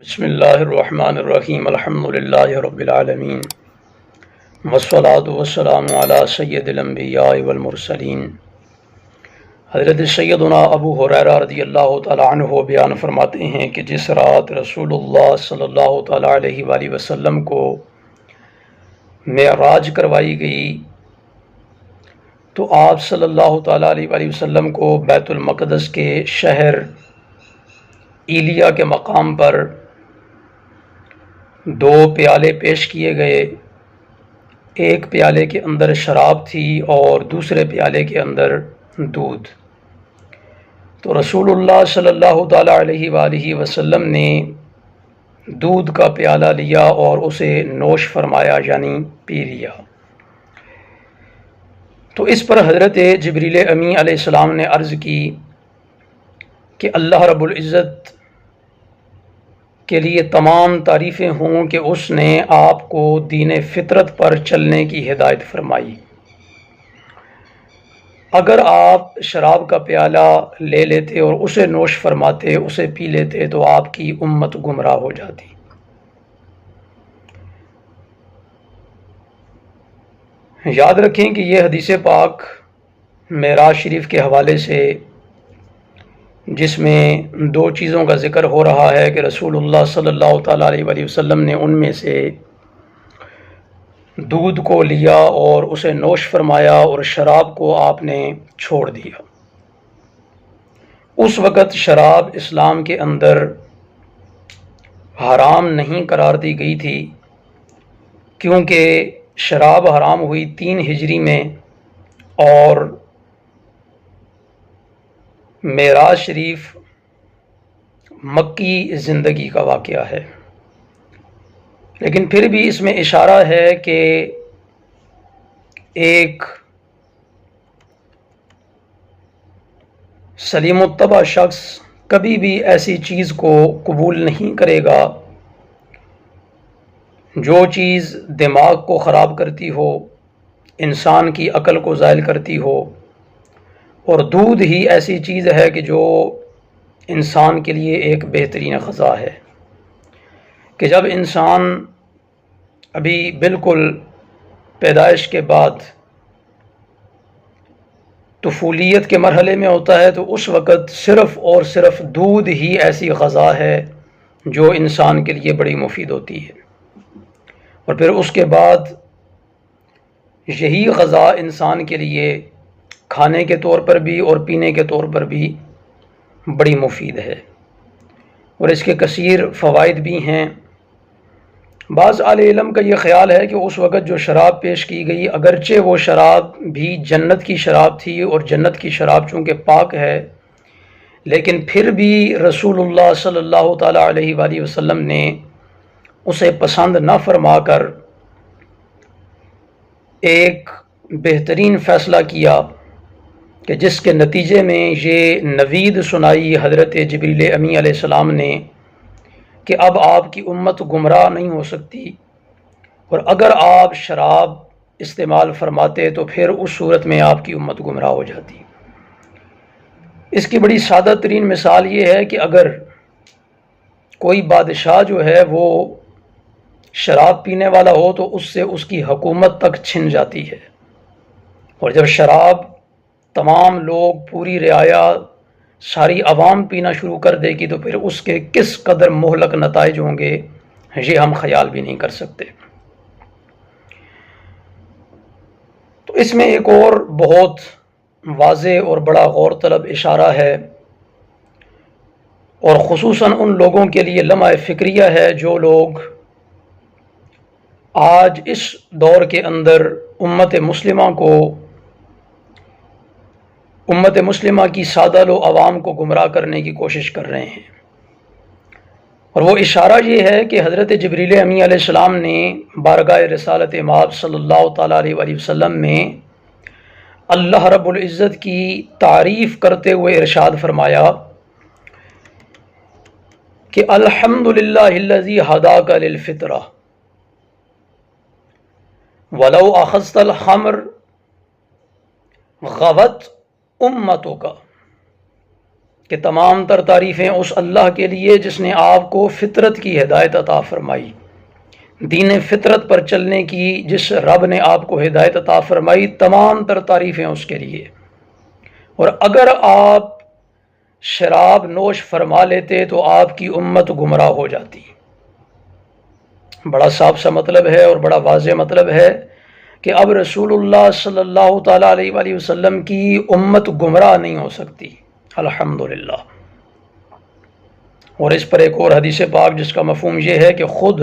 بسم اللہ الرحمن الرحیم الحمد للہ رب العالمین والصلاة والسلام علی سید الانبیاء والمرسلین۔ حضرت سیدنا ابو ہریرہ رضی اللہ تعالی عنہ بیان فرماتے ہیں کہ جس رات رسول اللہ صلی اللہ تعالی علیہ وآلہ وسلم کو معراج کروائی گئی تو آپ صلی اللہ تعالی علیہ وآلہ وسلم کو بیت المقدس کے شہر ایلیا کے مقام پر دو پیالے پیش کیے گئے، ایک پیالے کے اندر شراب تھی اور دوسرے پیالے کے اندر دودھ۔ تو رسول اللہ صلی اللہ تعالی علیہ وآلہ وسلم نے دودھ کا پیالہ لیا اور اسے نوش فرمایا، یعنی پی لیا۔ تو اس پر حضرت جبریل امی علیہ السلام نے عرض کی کہ اللہ رب العزت کے لیے تمام تعریفیں ہوں کہ اس نے آپ کو دین فطرت پر چلنے کی ہدایت فرمائی۔ اگر آپ شراب کا پیالہ لے لیتے اور اسے نوش فرماتے، اسے پی لیتے، تو آپ کی امت گمراہ ہو جاتی۔ یاد رکھیں کہ یہ حدیث پاک معراج شریف کے حوالے سے، جس میں دو چیزوں کا ذکر ہو رہا ہے کہ رسول اللہ صلی اللہ تعالیٰ علیہ وآلہ وسلم نے ان میں سے دودھ کو لیا اور اسے نوش فرمایا اور شراب کو آپ نے چھوڑ دیا۔ اس وقت شراب اسلام کے اندر حرام نہیں قرار دی گئی تھی، کیونکہ شراب حرام ہوئی 3 ہجری میں اور معراج شریف مکی زندگی کا واقعہ ہے۔ لیکن پھر بھی اس میں اشارہ ہے کہ ایک سلیم الطبع شخص کبھی بھی ایسی چیز کو قبول نہیں کرے گا جو چیز دماغ کو خراب کرتی ہو، انسان کی عقل کو زائل کرتی ہو، اور دودھ ہی ایسی چیز ہے کہ جو انسان کے لیے ایک بہترین غذا ہے کہ جب انسان ابھی بالکل پیدائش کے بعد طفولیت کے مرحلے میں ہوتا ہے، تو اس وقت صرف اور صرف دودھ ہی ایسی غذا ہے جو انسان کے لیے بڑی مفید ہوتی ہے، اور پھر اس کے بعد یہی غذا انسان کے لیے کھانے کے طور پر بھی اور پینے کے طور پر بھی بڑی مفید ہے، اور اس کے کثیر فوائد بھی ہیں۔ بعض اہل علم کا یہ خیال ہے کہ اس وقت جو شراب پیش کی گئی، اگرچہ وہ شراب بھی جنت کی شراب تھی اور جنت کی شراب چونکہ پاک ہے، لیکن پھر بھی رسول اللہ صلی اللہ تعالی علیہ وآلہ وسلم نے اسے پسند نہ فرما کر ایک بہترین فیصلہ کیا کہ جس کے نتیجے میں یہ نوید سنائی حضرت جبریل امی علیہ السلام نے کہ اب آپ کی امت گمراہ نہیں ہو سکتی، اور اگر آپ شراب استعمال فرماتے تو پھر اس صورت میں آپ کی امت گمراہ ہو جاتی۔ اس کی بڑی سادہ ترین مثال یہ ہے کہ اگر کوئی بادشاہ جو ہے وہ شراب پینے والا ہو تو اس سے اس کی حکومت تک چھن جاتی ہے، اور جب شراب تمام لوگ، پوری رعایا، ساری عوام پینا شروع کر دے گی تو پھر اس کے کس قدر مہلک نتائج ہوں گے، یہ ہم خیال بھی نہیں کر سکتے۔ تو اس میں ایک اور بہت واضح اور بڑا غور طلب اشارہ ہے، اور خصوصاً ان لوگوں کے لیے لمحہ فکریہ ہے جو لوگ آج اس دور کے اندر امت مسلمہ کی سادہ لو عوام کو گمراہ کرنے کی کوشش کر رہے ہیں۔ اور وہ اشارہ یہ ہے کہ حضرت جبریل امی علیہ السلام نے بارگاہ رسالت مآب صلی اللہ تعالیٰ علیہ وآلہ وسلم میں اللہ رب العزت کی تعریف کرتے ہوئے ارشاد فرمایا کہ الحمدللہ الذی ہداک للفطرہ ولو اخذت الخمر غوت امتک۔ کہ تمام تر تعریفیں اس اللہ کے لیے جس نے آپ کو فطرت کی ہدایت عطا فرمائی، دین فطرت پر چلنے کی جس رب نے آپ کو ہدایت عطا فرمائی، تمام تر تعریفیں اس کے لیے۔ اور اگر آپ شراب نوش فرما لیتے تو آپ کی امت گمراہ ہو جاتی۔ بڑا صاف سا مطلب ہے اور بڑا واضح مطلب ہے کہ اب رسول اللہ صلی اللہ تعالیٰ علیہ وآلہ وسلم کی امت گمراہ نہیں ہو سکتی، الحمدللہ۔ اور اس پر ایک اور حدیث پاک جس کا مفہوم یہ ہے کہ خود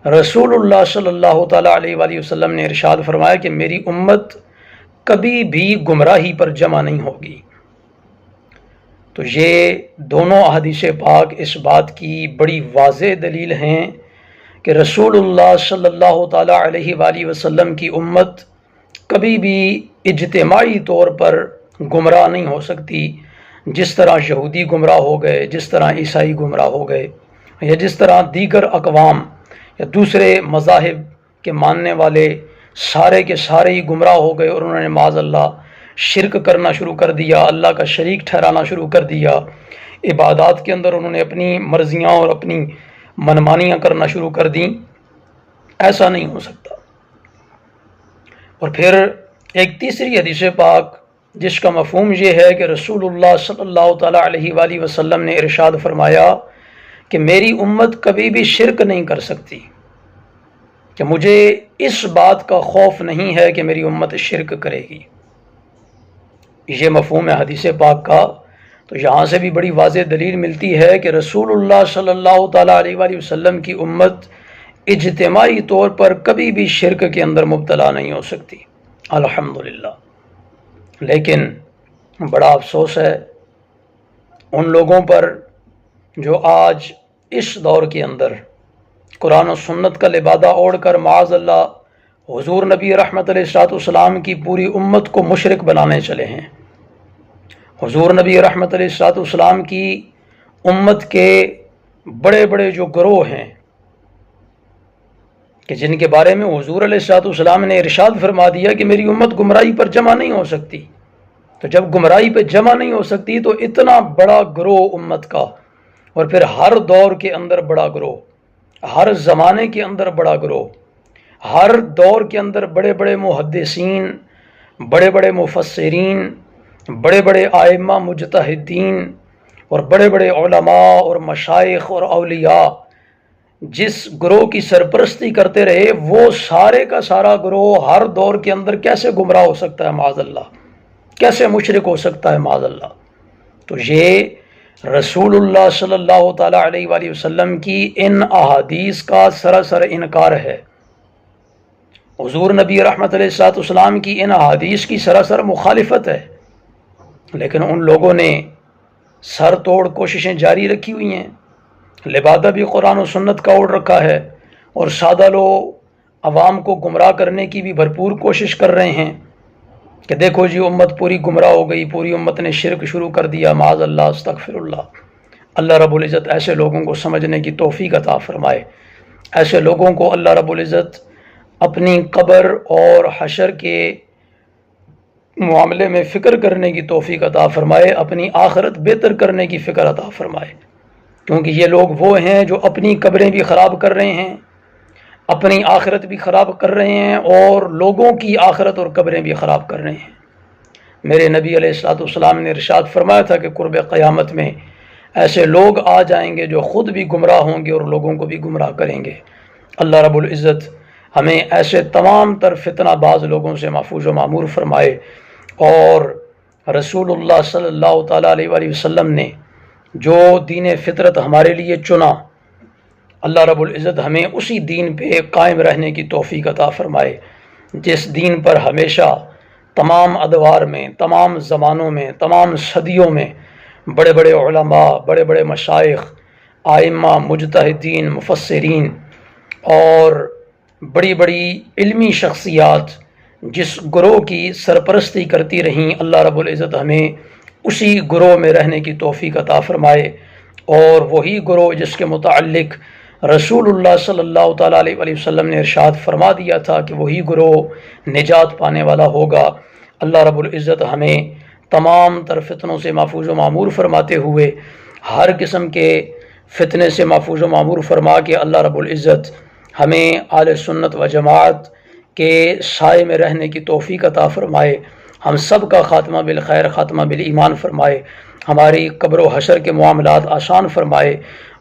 رسول اللہ صلی اللہ تعالیٰ علیہ وآلہ وسلم نے ارشاد فرمایا کہ میری امت کبھی بھی گمراہی پر جمع نہیں ہوگی۔ تو یہ دونوں احادیث پاک اس بات کی بڑی واضح دلیل ہیں کہ رسول اللہ صلی اللہ تعالیٰ علیہ وآلہ وسلم کی امت کبھی بھی اجتماعی طور پر گمراہ نہیں ہو سکتی، جس طرح یہودی گمراہ ہو گئے، جس طرح عیسائی گمراہ ہو گئے، یا جس طرح دیگر اقوام یا دوسرے مذاہب کے ماننے والے سارے کے سارے ہی گمراہ ہو گئے اور انہوں نے معاذ اللہ شرک کرنا شروع کر دیا، اللہ کا شریک ٹھہرانا شروع کر دیا، عبادات کے اندر انہوں نے اپنی مرضیاں اور اپنی منمانیاں کرنا شروع کر دیں۔ ایسا نہیں ہو سکتا۔ اور پھر ایک تیسری حدیث پاک جس کا مفہوم یہ ہے کہ رسول اللہ صلی اللہ تعالیٰ علیہ وآلہ وسلم نے ارشاد فرمایا کہ میری امت کبھی بھی شرک نہیں کر سکتی، کہ مجھے اس بات کا خوف نہیں ہے کہ میری امت شرک کرے گی۔ یہ مفہوم ہے حدیث پاک کا۔ تو یہاں سے بھی بڑی واضح دلیل ملتی ہے کہ رسول اللہ صلی اللہ تعالیٰ علیہ وآلہ وسلم کی امت اجتماعی طور پر کبھی بھی شرک کے اندر مبتلا نہیں ہو سکتی، الحمدللہ۔ لیکن بڑا افسوس ہے ان لوگوں پر جو آج اس دور کے اندر قرآن و سنت کا لبادہ اوڑھ کر معاذ اللہ حضور نبی رحمت علیہ السلام کی پوری امت کو مشرک بنانے چلے ہیں۔ حضور نبی رحمت علیہ السلام کی امت کے بڑے بڑے جو گروہ ہیں کہ جن کے بارے میں حضور علیہ السلام نے ارشاد فرما دیا کہ میری امت گمراہی پر جمع نہیں ہو سکتی، تو جب گمراہی پہ جمع نہیں ہو سکتی تو اتنا بڑا گروہ امت کا، اور پھر ہر دور کے اندر بڑا گروہ، ہر زمانے کے اندر بڑا گروہ، ہر دور کے اندر بڑے بڑے محدثین، بڑے بڑے مفسرین، بڑے بڑے ائمہ مجتہدین اور بڑے بڑے علماء اور مشائخ اور اولیاء جس گروہ کی سرپرستی کرتے رہے، وہ سارے کا سارا گروہ ہر دور کے اندر کیسے گمراہ ہو سکتا ہے معاذ اللہ، کیسے مشرک ہو سکتا ہے معاذ اللہ۔ تو یہ رسول اللہ صلی اللہ تعالیٰ علیہ وآلہ وسلم کی ان احادیث کا سراسر انکار ہے، حضور نبی رحمت علیہ السلام کی ان احادیث کی سراسر مخالفت ہے۔ لیکن ان لوگوں نے سر توڑ کوششیں جاری رکھی ہوئی ہیں، لبادہ بھی قرآن و سنت کا اوڑھ رکھا ہے، اور سادہ لوگ عوام کو گمراہ کرنے کی بھی بھرپور کوشش کر رہے ہیں کہ دیکھو جی امت پوری گمراہ ہو گئی، پوری امت نے شرک شروع کر دیا، معاذ اللہ، استغفر اللہ۔ اللہ رب العزت ایسے لوگوں کو سمجھنے کی توفیق عطا فرمائے، ایسے لوگوں کو اللہ رب العزت اپنی قبر اور حشر کے معاملے میں فکر کرنے کی توفیق عطا فرمائے، اپنی آخرت بہتر کرنے کی فکر عطا فرمائے، کیونکہ یہ لوگ وہ ہیں جو اپنی قبریں بھی خراب کر رہے ہیں، اپنی آخرت بھی خراب کر رہے ہیں، اور لوگوں کی آخرت اور قبریں بھی خراب کر رہے ہیں۔ میرے نبی علیہ السلام نے ارشاد فرمایا تھا کہ قرب قیامت میں ایسے لوگ آ جائیں گے جو خود بھی گمراہ ہوں گے اور لوگوں کو بھی گمراہ کریں گے۔ اللہ رب العزت ہمیں ایسے تمام تر فتنہ باز لوگوں سے محفوظ و معمور فرمائے، اور رسول اللہ صلی اللہ تعالیٰ علیہ وآلہ وسلم نے جو دین فطرت ہمارے لیے چنا، اللہ رب العزت ہمیں اسی دین پہ قائم رہنے کی توفیق عطا فرمائے، جس دین پر ہمیشہ تمام ادوار میں، تمام زمانوں میں، تمام صدیوں میں بڑے بڑے علماء، بڑے بڑے مشائخ، ائمہ مجتہدین، مفسرین اور بڑی بڑی علمی شخصیات جس گروہ کی سرپرستی کرتی رہیں، اللہ رب العزت ہمیں اسی گروہ میں رہنے کی توفیق عطا فرمائے، اور وہی گروہ جس کے متعلق رسول اللہ صلی اللہ تعالیٰ علیہ وآلہ وسلم نے ارشاد فرما دیا تھا کہ وہی گروہ نجات پانے والا ہوگا۔ اللہ رب العزت ہمیں تمام تر فتنوں سے محفوظ و معمور فرماتے ہوئے ہر قسم کے فتنے سے محفوظ و معمور فرما کے اللہ رب العزت ہمیں اہل سنت و جماعت کے سائے میں رہنے کی توفیق عطا فرمائے، ہم سب کا خاتمہ بالخیر، خاتمہ بالایمان فرمائے، ہماری قبر و حشر کے معاملات آسان فرمائے،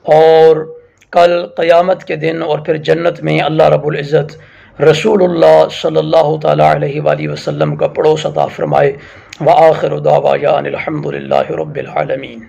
اور کل قیامت کے دن اور پھر جنت میں اللہ رب العزت رسول اللہ صلی اللہ تعالیٰ علیہ وآلہ وسلم کا پڑوس عطا فرمائے۔ وآخر دعوانا الحمد للہ رب العالمین۔